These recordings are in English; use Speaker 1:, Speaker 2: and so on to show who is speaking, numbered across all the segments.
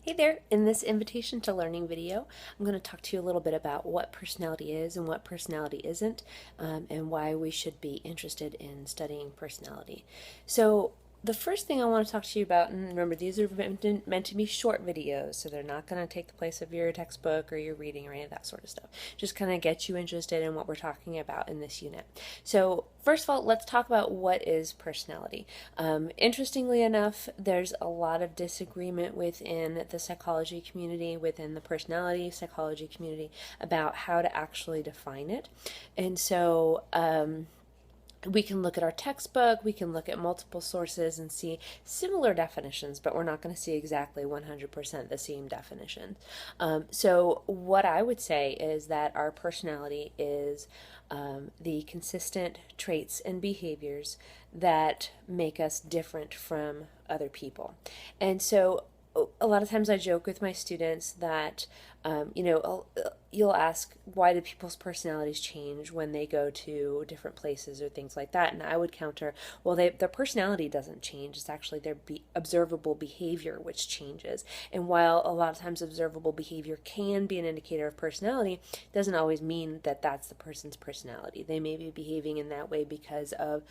Speaker 1: Hey there! In this Invitation to Learning video, I'm going to talk to you a little bit about what personality is and what personality isn't, and why we should be interested in studying personality. So, the first thing I want to talk to you about, and remember these are meant to be short videos, so they're not going to take the place of your textbook or your reading or any of that sort of stuff. Just kind of get you interested in what we're talking about in this unit. So, first of all, let's talk about what is personality. Interestingly enough, there's a lot of disagreement within the psychology community, within the personality psychology community, about how to actually define it. And so, we can look at our textbook, we can look at multiple sources and see similar definitions, but we're not going to see exactly 100% the same definition. So what I would say is that our personality is the consistent traits and behaviors that make us different from other people. And so a lot of times I joke with my students that, you'll ask, why do people's personalities change when they go to different places or things like that? And I would counter, well, their personality doesn't change. It's actually their observable behavior which changes. And while a lot of times observable behavior can be an indicator of personality, it doesn't always mean that that's the person's personality. They may be behaving in that way because of,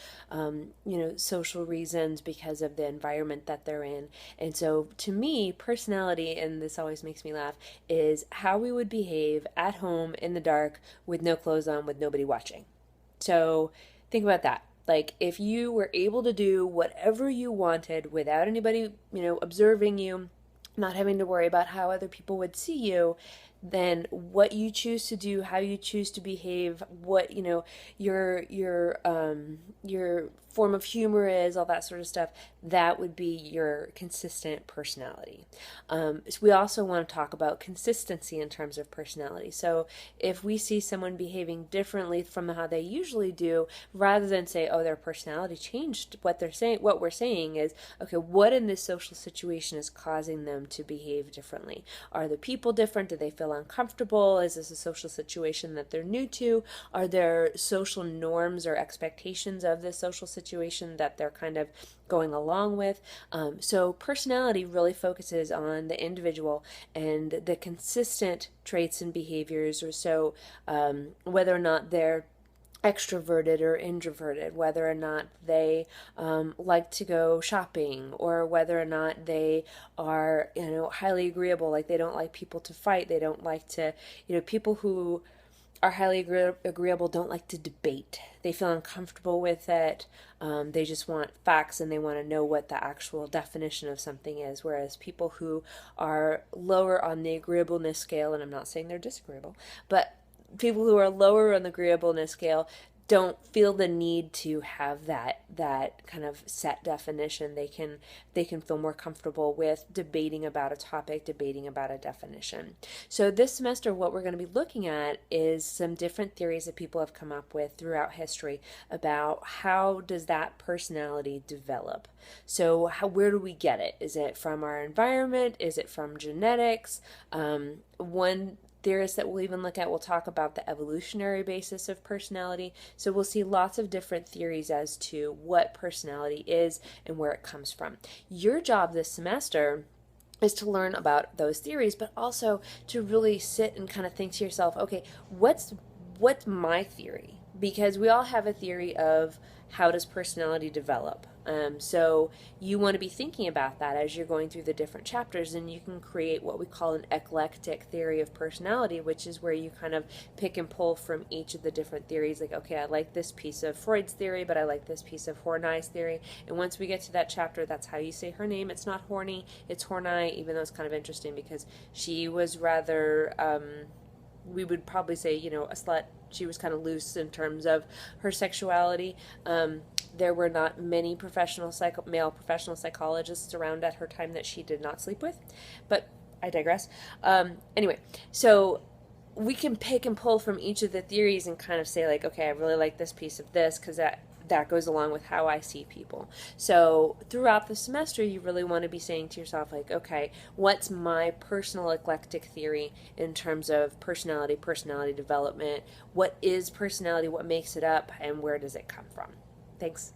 Speaker 1: social reasons, because of the environment that they're in. And so to me, personality, and this always makes me laugh, is how we would behave at home in the dark with no clothes on, with nobody watching. So think about that. Like, if you were able to do whatever you wanted without anybody, observing you, not having to worry about how other people would see you, then what you choose to do, how you choose to behave, what your form of humor is, all that sort of stuff, that would be your consistent personality. So we also want to talk about consistency in terms of personality. So if we see someone behaving differently from how they usually do, rather than say, oh, their personality changed, what we're saying is, okay, what in this social situation is causing them to behave differently? Are the people different? Do they feel uncomfortable? Is this a social situation that they're new to? Are there social norms or expectations of this social situation that they're kind of going along with? So personality really focuses on the individual and the consistent traits and behaviors, or so whether or not they're extroverted or introverted, whether or not they like to go shopping, or whether or not they are, highly agreeable, like they don't like people to fight, they don't like to, people who are highly agreeable don't like to debate. They feel uncomfortable with it. They just want facts and they want to know what the actual definition of something is. Whereas people who are lower on the agreeableness scale, and I'm not saying they're disagreeable, but people who are lower on the agreeableness scale don't feel the need to have that kind of set definition. They can feel more comfortable with debating about a topic, debating about a definition. So this semester, what we're going to be looking at is some different theories that people have come up with throughout history about how does that personality develop. So where do we get it? Is it from our environment? Is it from genetics? One theorists that we'll even look at will talk about the evolutionary basis of personality. So we'll see lots of different theories as to what personality is and where it comes from. Your job this semester is to learn about those theories, but also to really sit and kind of think to yourself, okay, what's my theory? Because we all have a theory of how does personality develop. So you want to be thinking about that as you're going through the different chapters, and you can create what we call an eclectic theory of personality, which is where you kind of pick and pull from each of the different theories. Like, okay, I like this piece of Freud's theory, but I like this piece of Horney's theory. And once we get to that chapter, that's how you say her name. It's not Horney, it's Horney, even though it's kind of interesting because she was rather, we would probably say, a slut. She was kind of loose in terms of her sexuality. There were not many male professional psychologists around at her time that she did not sleep with, but I digress. Anyway, so we can pick and pull from each of the theories and kind of say, like, okay, I really like this piece of this because that goes along with how I see people. So throughout the semester, you really want to be saying to yourself, like, okay, what's my personal eclectic theory in terms of personality development? What is personality? What makes it up? And where does it come from? Thanks.